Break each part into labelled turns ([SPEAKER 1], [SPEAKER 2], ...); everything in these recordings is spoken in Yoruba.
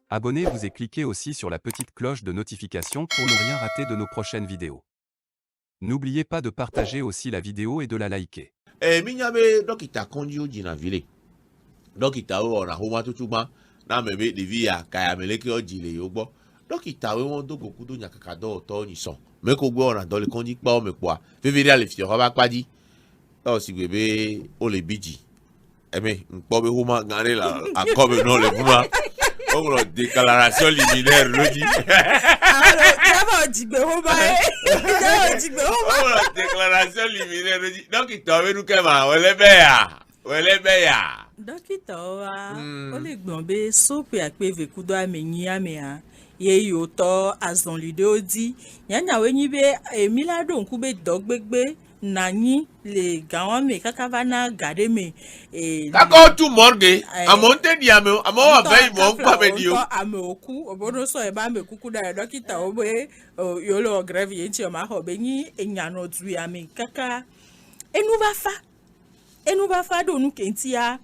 [SPEAKER 1] Abonnez-vous et cliquez aussi sur la petite cloche de notification pour ne rien rater de nos prochaines vidéos. N'oubliez pas de partager aussi la vidéo et de la liker.
[SPEAKER 2] Minyabe dokita konji uji na vile. Dokita o na homa tutuma na mebe devi ya kaya meleke oji le yogbo. Dokita we won dogo kudo nyakaka do to ni son. Me ko gbo na dole konji pa o me kwa. Feveri ale fi o ba padi. O si gbebe o le biji. Eme npo be homa ngare la akobe no le fuma. On a déclaration liminaire lodi.
[SPEAKER 3] Alors,
[SPEAKER 2] déclaration liminaire lodi. Donc il t'a vu nous kema, wele beya.
[SPEAKER 3] Donc il t'a o le gbonbe sope akpe vekudo amenyi amea. Ye yo to azon lide odi. Nyanya wenyi be emilado nkube dogbegbe nani le gawame kakavana gade me
[SPEAKER 2] kako tout monde amonte di ame amo wa bai mo kwa be dio
[SPEAKER 3] ame oku obodo so e ba me kuku da dokita obe yo lo grave yenti o ma ho be ni enyano tu ya me kaka enu ba fa do nu kentia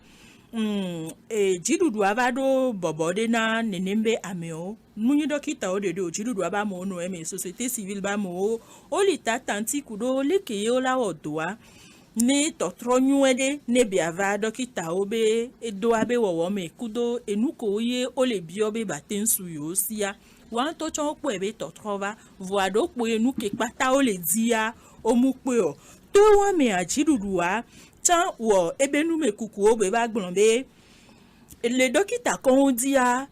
[SPEAKER 3] jidudu abado bobode na nenembe ameo munyi dokita odede o jidudu aba mo no eme société civile ba mo o lita tanti kudo leke o la odoa ni totronywede ne biava dokita obe edo abe wowo me kudo enuko ye o le biobe batensu yo sia wan to chon po ebe totrova voado po enuke pata o le dia o mu pe o to wa me ajidudu a tan wo ebe nu me kuku obe ba gbonbe le dokita kon dia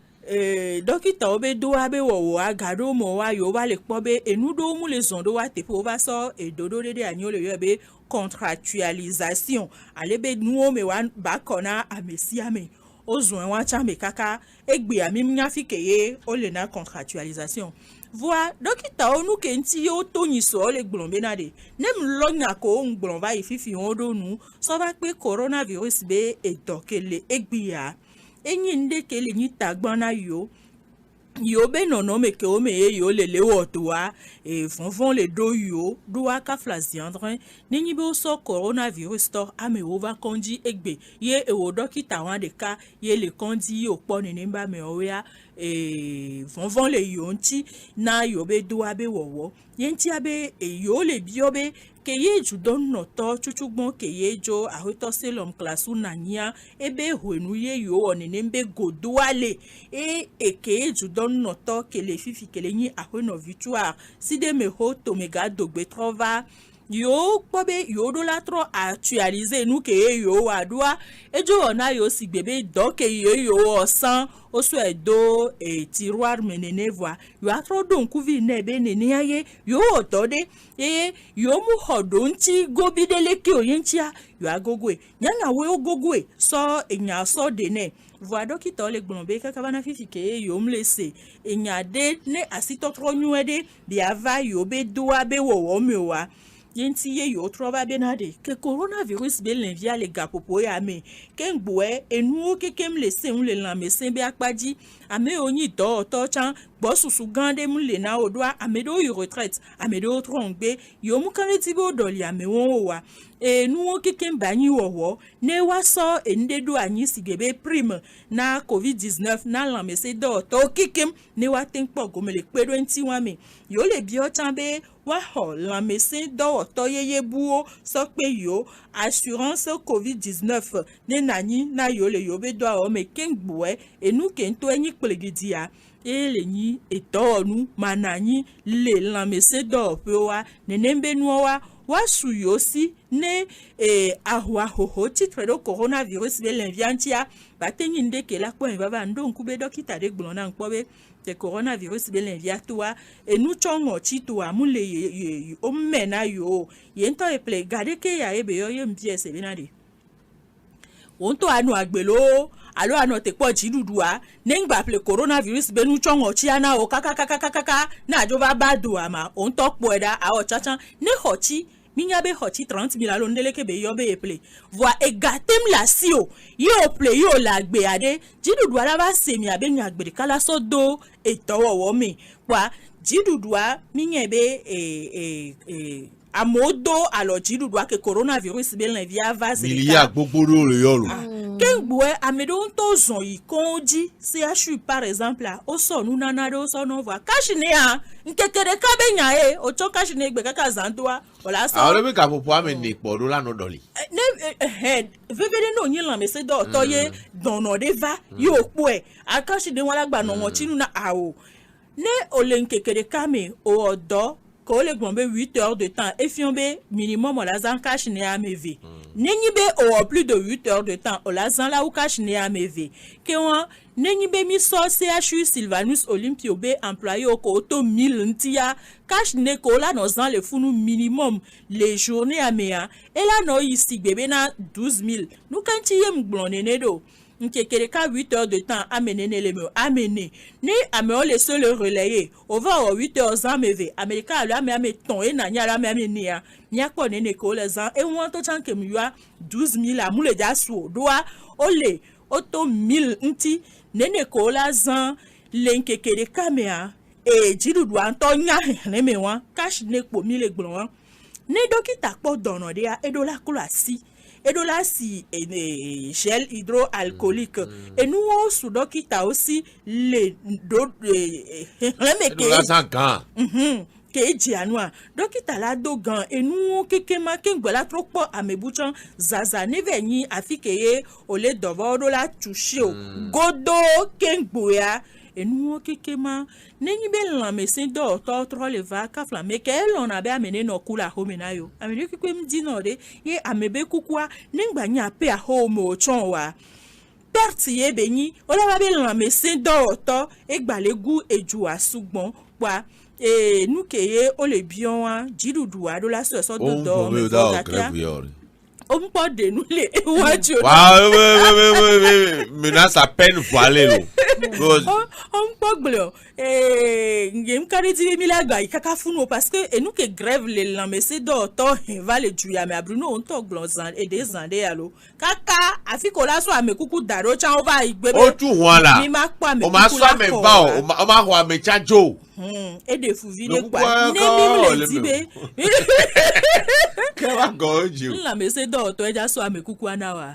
[SPEAKER 3] dokita obe do abe wo agado mo wa yo ba le pobe enudo mu le zondo wa tepo ba so edodo dede anyole yo be contractualisation alebe nu o me wa ba kona amesi ame ozun wa cha me kaka egbe ami mnyafikeye o le na contractualisation voa dokita onu kenti yo toni so le gbonbe na de nem lonya ko ngbon ba ififi odo nu so ba pe coronavirus be edokele egbe ya enyi nde kele ni tagbana yo be nono me ke o me yo le wotoa fonfon le do yo do aka flaziandre ni be so coronavirus to ame over konji egbe ye ewo dokita wan de ka ye le konji yo po ni mba me o ya fonfon le yo nti na yo be do abe wowo yenti abe yo le biobe ke ye judon noto chuchugbon ke ye jo ahoto selom klasu nania ebe huenu ye yo onene mbe godoale ke ye judon noto ke le fifi ke le ni ahono victoire si de me ho to mega dogbe trova yo pobe yo do la tro actualiser nu ke yo adua ejo ona yo sigbebe do ke yo osan o so edo tiroir menene voa yo atro don kuvi nebe nene aye yo otode yo mu hodonti gobidele ke oyentia yo agogwe nyanya we ogogwe so enya so de ne voa dokita le gbonbe kaka bana fifi ke yo mlese enya de ne asito tro nyuede biava yo be do abe wo mewa yenti ye yo trova benade ke coronavirus be l'envia le gapopo ya me ken gboe enu o kekem le se un le lame se be akpaji ame oni do to chan bo susu gande mu le na odwa ame do yo retraite ame do trongbe yo mu kan ti bo doli ame won wa enu o kekem bani wo ne wa so ende do anyi sigebe prime na covid-19 na lame se do to kekem ne wa tin po gomele pe 21 me yo le bi o chan be wa ho lame se do to yeye buo so pe yo assurance covid-19 ne nani na yo le yo be do o me ken gboe enu ken to enyi plegidia ele ni eto nu manani le lame se do pe wa nenembe nu wa suyo si ne ahwa ho titre do coronavirus be l'enviantia batenyi ndeke la kwa baba ndo nkube dokita de glona nkpobe te coronavirus be l'envia toi e nu chongo chitu amule o mena yo yento e ple gade ke ya ebe yo mbie se benade wonto anu agbelo alo anu te po jidudua nengba ple coronavirus be nu chongo chi ana o kaka na joba badu ama onto po eda a o chacha ne hochi minyabe hochi 30,000 alondele ke be yobe eple voi egatem la sio yo ple yo la gbe ade jidudua la ba semi abe nyagbe kala so do etowo wo mi kwa jidudua minyebe amodo alors jidudua que coronavirus be la via vase
[SPEAKER 2] milia gbogbo le yolo
[SPEAKER 3] kengwe amedo nto zon yi konji CHU par exemple là o so nu nana do so no va kashine a nkekere ka be nya e o cho kashine gbe kaka zandoa o la so
[SPEAKER 2] awole be ka popo amene po do la no doli
[SPEAKER 3] ne vevede no yin la me se do to ye dono de va yo po e akashine wala gba no won chinu na awo ne o le nkekere ka me o odo ko le gbon be 8 heures de temps et fiombe minimum o la zan kashine a me ve Nenyibe au plus de 8 heures de temps, au la zan la ou cache ne a meve. Kewan, nenyibe mi so CHU Sylvanus Olympio be employé au koto 1000 ntia, cache ne ko la no zan le funu minimum les journées à mea, et la no ici bébé na 12 000. Nous quand y em blonene do. Nkekereka 8 heures de temps amener le me amener ni ameo le seul relayer over 8 heures en meve america la me ton e na nya la me nia nya ko ne ko le zan e won to chan kem yua 12 000 a mu le ja so doa ole auto 1000 nti ne ko la zan le nkekereka me a e jidudu anto nya ne me wan cash ne po 1000 egbon ne dokita po dono de a edola kula si edola si gel hydroalcoolique et nous on sous dokita aussi les do
[SPEAKER 2] edola sankan
[SPEAKER 3] ke jianwa dokita la dogan et nous keke ma kengwela trop po amebuchan zaza ne veni afikeye ole dovo do la toucher godo kengboya et nous keke ma neni be la mesin do to le va ka flamme ke on a be amener no kula homena yo amene keke mdi no de ye amebe kukwa ningba nya pe a home o chonwa perti ye beni ola ba be la mesin do to e gbalegu eju asugbon pa e nu keye o le bion wa jidudu a do la so do me do on peut de nous les voitures.
[SPEAKER 2] Menace à peine voilée.
[SPEAKER 3] On peut bleu. Ngem kari di mi la gba ikaka funu parce que et nous que grève les lamese do to va le juya me abruno on to glonzan et des ande allo. Kaka afiko la so amekuku daro cha over igbebe.
[SPEAKER 2] O tu wan la.
[SPEAKER 3] Mi ma kwa me.
[SPEAKER 2] O ma so me ba o ma ho me cha jo.
[SPEAKER 3] Et de fouvile kwa. Ne mi le dibe.
[SPEAKER 2] Kawa goju.
[SPEAKER 3] La mese do to eja so amekuku anawa.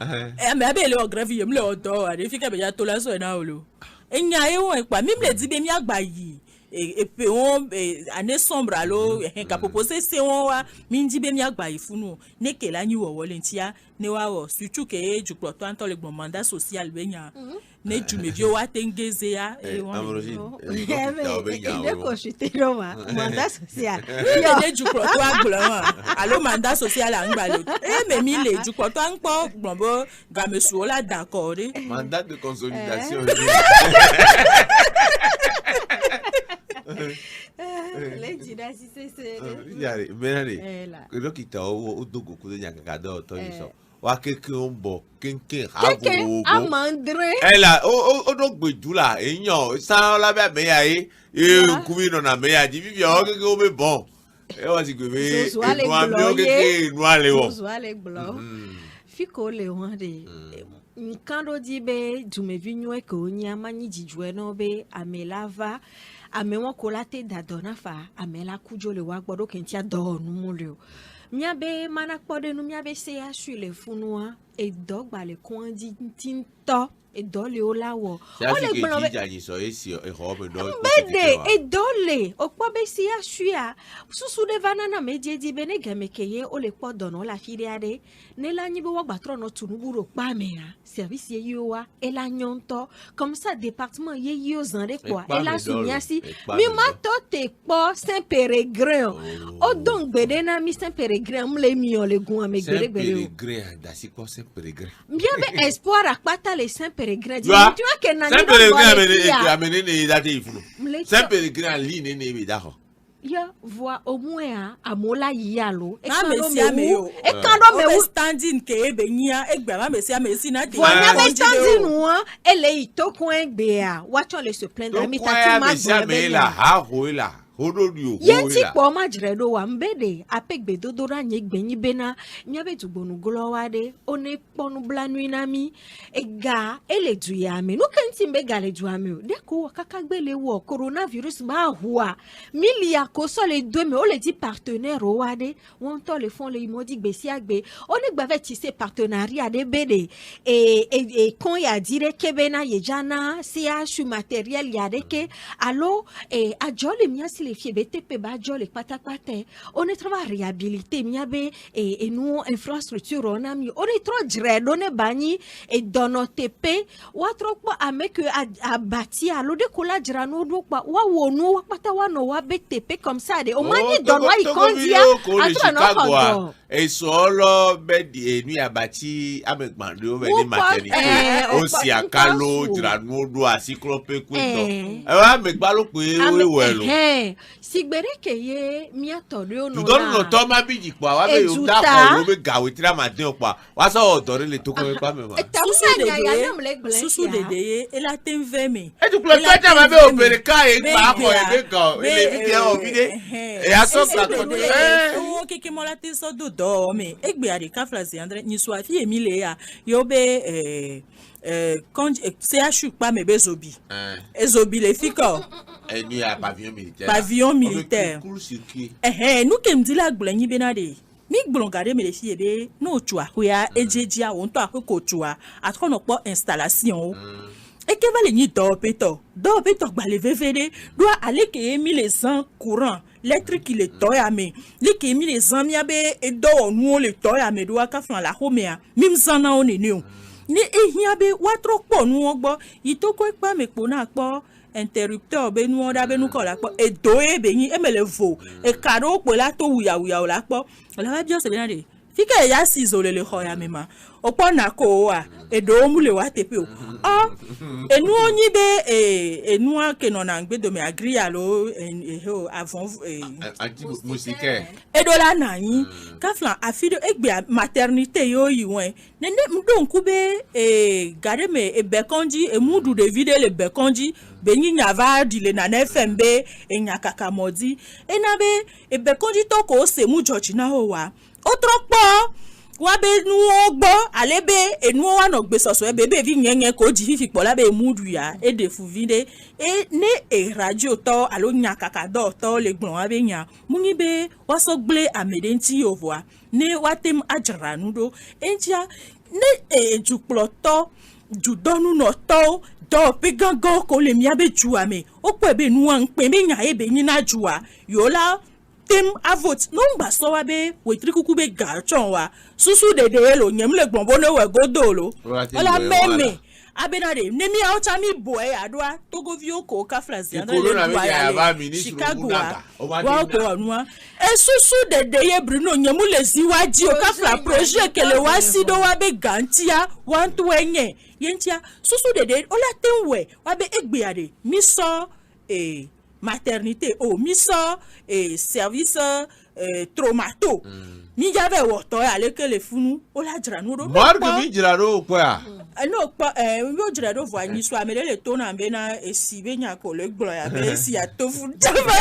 [SPEAKER 3] Me abele o grève yem le o do a de fika be ja to la so na olo. Enya e won pa mi ble dibe mi agba yi et pe on année sombre allo ka proposer se won wa mi dibe mi agba yi funu ne ke la ni wo volunteer ne wa wo surtout ke ju pro to anto le bon mandat social be nya ne ju me bio wa tengeze ya e won
[SPEAKER 4] ne ko chite no ma mandat social
[SPEAKER 3] ne ju pro to agbo allo mandat social angba le e me mi le ju pro to anpo gbonbo ga me su la d'accord
[SPEAKER 2] mandat de consolidation
[SPEAKER 4] Lady Dasi c'est
[SPEAKER 2] yare menare dokita o dogo ku nya kaka do to yiso wa keke on bo kenke abo
[SPEAKER 4] amandre
[SPEAKER 2] ela o do gbeju la eyan san la be me ya e kubi no na me ya di bi o keke o be bon e wa si gbe no am o keke no ale wo
[SPEAKER 4] so ale glo fiko le won de nkando dibe jume vinyo e ko nya manyi jijwe no be amelava amewon kolate dadona fa amela kujo le wa gbodo kentia do nu mulio miabe mana kpode nu miabe se asu le funua e dogba le kwandi tinto e dole o lawo
[SPEAKER 2] o le gbon be jaji so esi e ho be do
[SPEAKER 4] bede e dole o po be se asu a susu de vanana meje di bene gamekeye o le po dono la firiade ne la nyibe wo gbatro no tunuburo pa me a service ye yowa e la nyonto comme ça département ye yo zande quoi e la sumiasi mi mato te po Saint Péregrin o don gbede na mi Saint Péregrin mle mi on le gun me gbede gbede
[SPEAKER 2] Saint Péregrin da si ko Saint Péregrin
[SPEAKER 4] bien be espoir akpata le Saint Péregrin di tu vois que na
[SPEAKER 2] Saint Péregrin amene ne date ifunu Saint Péregrin li ne be da ho
[SPEAKER 4] ya voix au moins à mola yalo
[SPEAKER 3] e kando me wo standing ke be nya e gba ma mesi amesi na de
[SPEAKER 4] voilà be standing wa ele ito ko egbe a watch le se plaindre mi tati ma
[SPEAKER 2] la ha ho la Ododio.
[SPEAKER 4] Yenti po ma jredo wa mbede apegbe dodora nye gbenyi bena nyabe tugbonu golowade one ponu blanui nami ega ele duyame no kenti mbe gale duyame de ko kaka gbele wo coronavirus ba hua milia ko so le deme o le di partenaire o wade won to le font le imodi gbesi agbe one gbave tisse partenariat de bede et kon ya dire kebena yejana CHU matériel ya deke allo ajole mia les filles BTP bajol et patakpate on est trop réhabilité miabe et nous infrastructure on a mis on est trop dread on est bani et dans notre TP ou trop pas avec à bâti à l'eau de cola drano do pas ou no pata wa no wa BTP comme ça de au mani dans moi il condia à toi
[SPEAKER 2] et solo bedi et nuit à bâti avec mando veni maternité aussi à calo drano do à cyclope kwento avec balo kwe welo
[SPEAKER 4] sigbere keye miatorio no
[SPEAKER 2] tu donnes le temps ma biji kwa wa be o da ko be gawe tira ma din kwa wa so odore le to ko me pa me ma
[SPEAKER 3] susu dede e la ten veme
[SPEAKER 2] e tu klo ta ma be opere ka e pa ko e be ko ele video o vide e aso ka ko
[SPEAKER 3] o keke mo la te so do do me e gbe ari ka flasi andre ni so afi emile ya yo be quand CHU pas mes bezobi ezobi les fiko
[SPEAKER 2] et nous à
[SPEAKER 3] pavillon militaire nous qui me dit la glenyi benade mi glongade me les filles be no chua hoya ejeji a won to akoko chua atro no po installation et que va les ni do peto gba le vvd doit aller que mi les sans courant l'électrique il est toya me li que mi les amis abe e do nu le toya me doit ka flan la homea mim sana on ni ni ehia be watro po nu ogbo itoko ipa me po na po interrupteur be nu oda be nu ko la po e do e be yin e mele vo e karo po la to wuya la po la ba bi o se be na de fika ya si zo le ho ya mema opo na ko wa e do mu le wa tepe o enu onyi be enu ake no na ngbe do me agree alo avant
[SPEAKER 2] anti musique
[SPEAKER 3] e do la na yin ka flan afido egbe maternité yo yi won nene mdo nkube gade me e bekonji e mudu de vide le bekonji be nyi nyava dile na FMB e nyakaka modi e na be e bekonji to ko se mu jochi na ho wa otropo wa be nu ogbo alebe enu wa no gbe soso e bebe vi nyenye ko ji fifi po labe mudu ya e de fu vide e ne radio to alo nyakaka do to le gbon wa be nya munyi be wa so gble amedenti yo voa ne watem ajra nudo enja ne jukploto judonu no to do pe gangan ko le mi abe juwa me o po ebe nu an pe me nya ebe yin na juwa yo la tem avot no ngba so wa be wetri kuku be garchon wa susu dede lo nyem le gbonbo no we godolo ola meme abenade nemi auta mi boy adwa togo vio ko ka flasi andre le Chicago wa ko anwa e susu dede ye bruno nyemu le siwaji o ka fla projet kele wa sido wa be gantia wan to enye yentia susu dede ola tenwe wa be egbeade mi so maternité mi so service traumato mi jave woto ale ke le funu ola dranu do
[SPEAKER 2] marque mi dranu kwa
[SPEAKER 3] no pa yo dranu vo ani so amele le to na be na esi be nya ko le glo ya be esi ya tofu java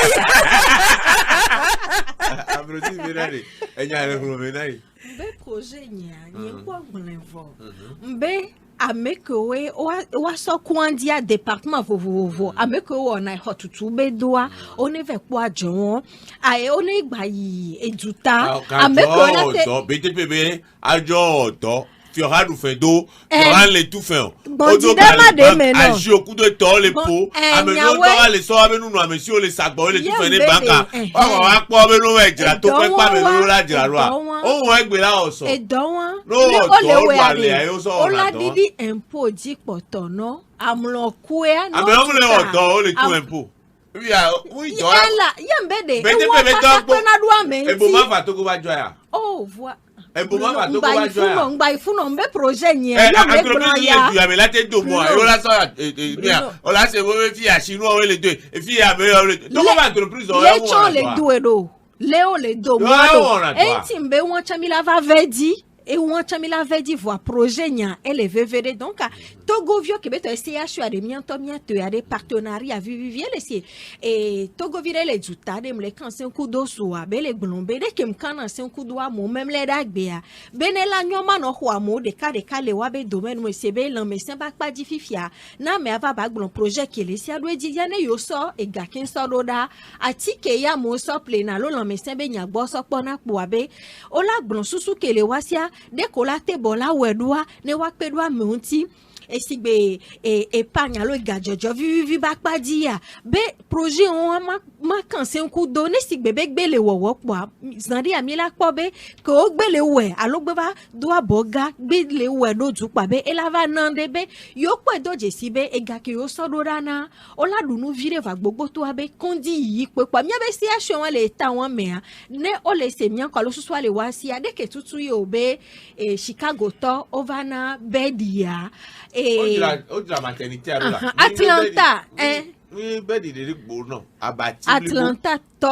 [SPEAKER 2] abroti mirare enya le promenai
[SPEAKER 4] be projet nya ni kwa glevo mbe amekowe wa so kwandia département vovovo amekowe na hotutu bedoa one ve kwa jon ai one igba yi eduta amekowe na te
[SPEAKER 2] BTPB ajo to fi ora du fe do ora le tout fin
[SPEAKER 4] odo ba
[SPEAKER 2] aji oku de to le po ameno to le so amenu no amesi o le sagbo le tout fin ni banka wa po amenu we jira to pe pa amenu la jira ro ohun egbe la oso
[SPEAKER 4] edon
[SPEAKER 2] no o le wale ayo so
[SPEAKER 4] ola didi impôt di potono amlo kwea no
[SPEAKER 2] amelo le odo o le tu impôt oui do
[SPEAKER 4] yambede
[SPEAKER 2] BTPB to
[SPEAKER 4] na do amenti
[SPEAKER 2] ebo ma fa to ko ba joya
[SPEAKER 4] voi
[SPEAKER 2] ebo ma fa to ko ba joya
[SPEAKER 4] ngba ifuno mbe projet yen
[SPEAKER 2] entreprise le du amela te do mo yo la so o la se mo fi asinu o le do e fi ya me to ko ba entreprise o
[SPEAKER 4] le cho le do leo le do mo enti mbe won chamila va vedi et on chamila avait dit voir projet nya elle veut donc Togo vio que beto CH a des mianto mianto a des partenariats vivien les et Togo vire les juta dem les kan c'est un coup d'eau soa be les glombe de kem kan c'est un coup d'eau mo même les dagbea benela nyoma no ho amo de ka le wa be domaine mo sebe lan me sen ba pa di fifia na me ava ba glon projet que les sia do di yane yo so e ga ken so do da atike ya mo so plena lo lan me sen be nya gbo so pona po abe o la glon susu que le wasia de ko la te bola wedua ne wa pedua meunti esigbe épargne alo gajojo vivi bakpa dia be projet on ma kan se nku do ne sigbe be gbele wowo po zandi amila po be ko gbele we alo gbe ba do aboga gbele we do ju pa be elava nande be yo po do je si be ega ki yo so do rana o la dunu vire va gbogbo to abe kondi yi pe pa mi be si aso won le ta won me ne o le se mi an ko lo susu ale wa si ade ke tutu yo be Chicago to ovana bedia
[SPEAKER 2] Odra maternité alors
[SPEAKER 4] Atlanta
[SPEAKER 2] oui bedi de gbono abati
[SPEAKER 4] Atlanta to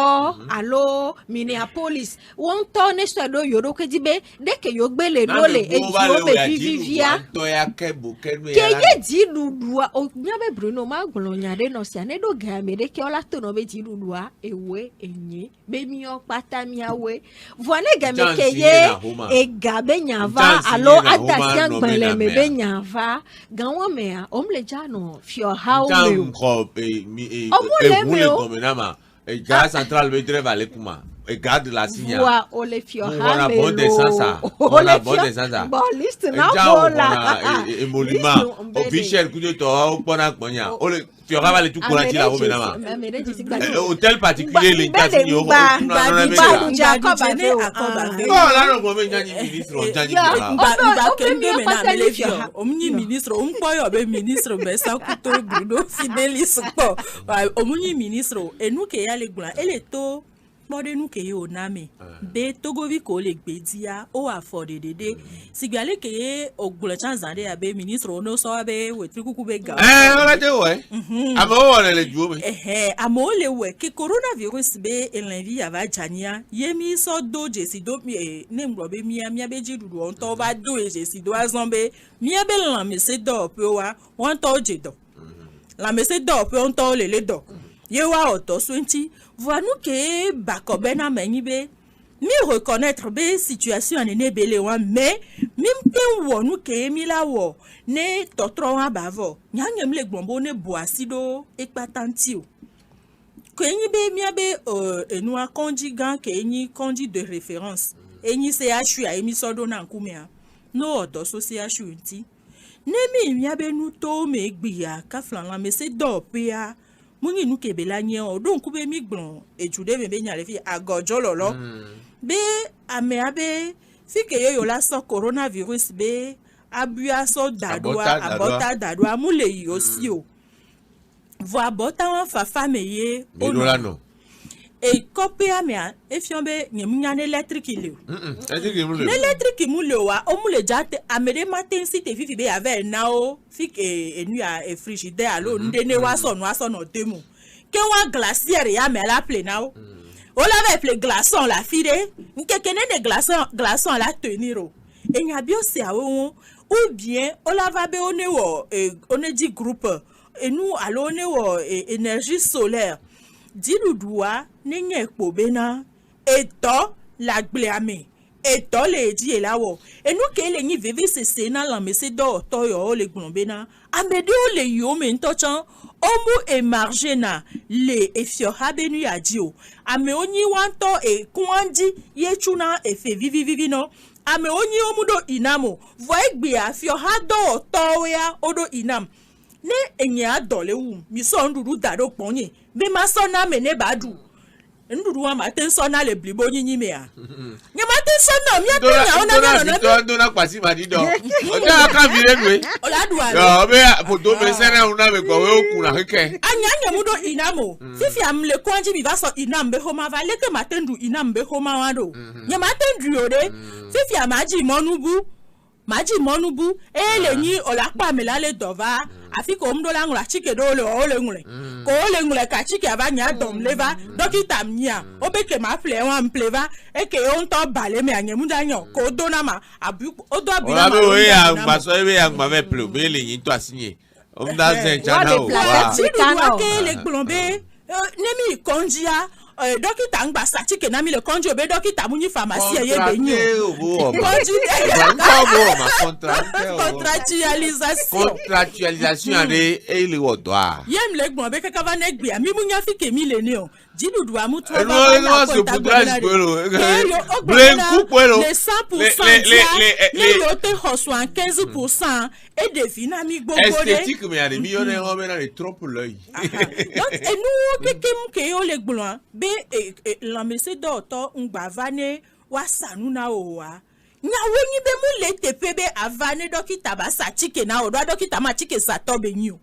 [SPEAKER 4] allo Minneapolis won to ne so do yoro ke dibe de ke yo gbele dole e jo be vivia
[SPEAKER 2] to ya kebu kenu
[SPEAKER 4] ya ke ye di dudua o nya be Bruno ma gbolonya de no sia ne do ga me de ke ola to no be di dudua ewe enye be mi o pata mi awe voile ga me ke ye e ga be nya va allo atasian gbele me be nya va gan won me a o mle ja no fio how me
[SPEAKER 2] et gaz central veut dire valer comment et garde la signal
[SPEAKER 4] on les fiora
[SPEAKER 2] on a bon descente ça on a bon descente ça
[SPEAKER 4] bon liste na bola
[SPEAKER 2] et monument au Michel kudo to au pona konya on le fiora va le tout courant là au menama hôtel particulier les cas ni au
[SPEAKER 3] Jacob
[SPEAKER 2] là non comme nyani ministre on nyani
[SPEAKER 3] ba kende mena melefio omni ministre on poyo be ministre be sakuto Bruno Fidelis ko omni ministre et nous que ya le gula eleto mode nous que yo name be togovi ko le gbedia o afford de sigale ke o gula chanzande ya be ministre ono so be wetri kuku be ga
[SPEAKER 2] on de ouais amo on le juo
[SPEAKER 3] amo le we ke coronavirus be enlevi ya va jania yemi so do jesi do mi ne ngro be mi be jidudu on to ba do jesi do azombe mi be lan me se do pe wa won to jedo la me se do pe on to le do ye wa oto 20 voilà nous que bakobena menyibe mi reconnaître be situation ne bele wa mais mim wo nous que mi la wo ne totro wa bavo nyangem le gbombo ne boasido ekpatanti o ko enyibe mi abe enu akonji gan ke enyi konji de référence enyi CHU a emi sodo na nkumia no odo so CHU nti ne mi abe nu to me gbia ka flan la me se do pe a mungi nu ke belanye o don ku be mi gbon ejude be nya le fi agojo lolo be ame abe fi ke yo la so coronavirus be abua so dadwa abota dadwa mule yo si o vo abota wan fa fameye
[SPEAKER 2] o no
[SPEAKER 3] e copy ame e fi on be nyemunya ne electric ile electric mule wa o mule jate amere matin si te fi be ave na o fi ke enu ya e frigidaire alo ndene wa so no temu ke wa glacière ya me la ple na o la va ple glaçon la fide nke kene de glaçon la tenir o e nya bio se awo ou bien o la va be on dit groupe et nous allons énergie solaire diludua nenye kpobena eto la gleame eto le di elawo enu ke le nyi vivi se na la mese do to yo le gbombena amede o le yo me ntochan omu emarge na le efio habenu ya dio ame onyi wanto e kwandi yechuna efe vivi no ame onyi omudo inamo vo egbe afio ha do to ya odo inam ne enya dole wu mi so nduru dado ponye be ma so na me ne badu nduru wa ma ten so na le blibo nyinyi me a nya ma ten so na mi atenya ona na
[SPEAKER 2] do na kwasi ma dido o ja aka vire nwe
[SPEAKER 3] oladua
[SPEAKER 2] yo be foto be sere una me gbo we okun na keke
[SPEAKER 3] anya mudo inamo fifi am le kwanji mi va so inam be homa va le ke ma tendu inam be homa wa do nya ma tendu yo de fifi am aji monubu ele nyi olapa me la le dova afi ko mdo la ngula chike do le o le ngule ko o le ngule ka chike ava nya dom leva dokita mnya o be ke ma ple wa mpleva e ke on to bale me anye munda nyo ko do na ma abu o do abi na ma
[SPEAKER 2] o ya ma so e ya ma me ple be le yin to asinye o mda zen chana o wa
[SPEAKER 3] ti du wa ke le glombe nemi konjia dókítà ń gba sàtíkè náà mi lè kọ́njú òbí dókítà mú ní pharmacie ẹ̀yẹ́ bẹ̀ yín o.
[SPEAKER 2] Contractualisation àdé èlé ọ̀dọ́ à.
[SPEAKER 3] Yẹ́n lè gbọ̀n bẹ́ẹ̀ kẹ́kẹ́ bá ní gbé àmì mú yẹn fi kèmí lè ní o. Jídùdù àmútú
[SPEAKER 2] ọba bá náà kọ́ ìtàgbọ́n náà
[SPEAKER 3] les 100% ní yóò tẹ ọ̀sùn 15% èdè fínàmì gbogbo rẹ̀.
[SPEAKER 2] Esthétique mi àdé mi yóò ní ọmọ náà lè trompe l'œil.
[SPEAKER 3] Ẹnu kékeré mú kéé ó lè gbọ̀n bẹ́ẹ̀ làmẹ́sẹ̀ dọ̀tọ̀ ń gbà va ní wà sànú náà ò wá. Nyawo nyi be mu le tepe be avane dókítà ba sa chike na odo dókítà ma chike sa to be nyi o.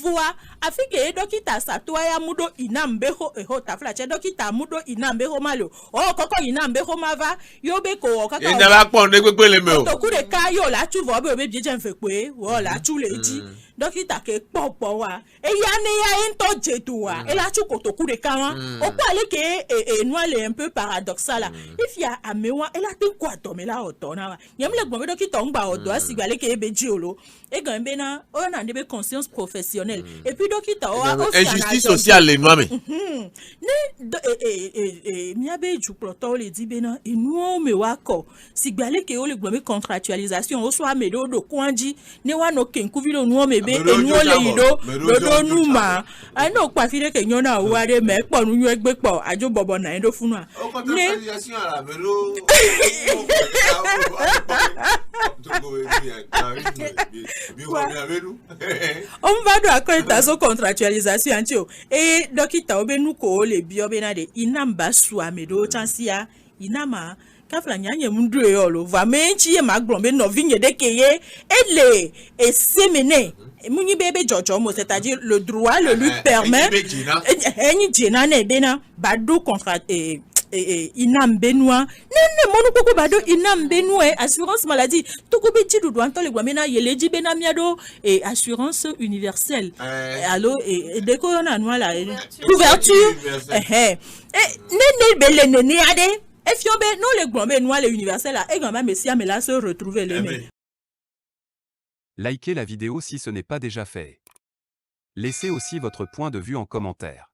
[SPEAKER 3] Voa afike dókítà sa to ya mudo inambe ho eho tafla che dókítà mudo inambe ho malo. O koko inambe ho mava yo be ko kaka.
[SPEAKER 2] Ina ba pon de pepe le me o.
[SPEAKER 3] To kure ka yo la tu vo be be je nfe pe wo la tu le ji. Dókítà ke popo wa. E ya ne ya ento jetu wa. E la tu ko to kure ka wa. O ko ale ke nous est un peu paradoxal. If ya amewa e la te ko atome la otona. Yem le gbon be dókítà ngba odo asigale ke be jiolo. E gan be na o na de be conscience professionnelle. Et puis dókítà o
[SPEAKER 2] injustice sociale le noame.
[SPEAKER 3] Ne miabe ju ploto le di be na inu me wa ko. Sigbale ke o le gbon be contractualisation o so amedo do kwanji ne wa no kenkuvi lo nu me be enu le yido dodo nu ma. Ano pa fi de ke nyona o wa de me po nu egbe po ajo bobo na endo funu a. Ne on va do akwenta so contractualisation antio e dókítà obe nu ko le bi obe na de inamba su amedo chansia inama kafla nyanye mundu e olo va menchi e magbon be no vinye de keye ele e semene munyi bebe jojo mo c'est-à-dire le droit le lui permet eni jena na bena badu contrat inam benua nene monu koko bado inam benua assurance maladie to ko be tidu do antole gwa mena yeleji bena miado assurance universelle allo de ko na noa la couverture nene bele nene ade efiobe non le gwa be noa le universelle a gwa messia me la se retrouver le me.
[SPEAKER 1] Likez la vidéo si ce n'est pas déjà fait. Laissez aussi votre point de vue en commentaire.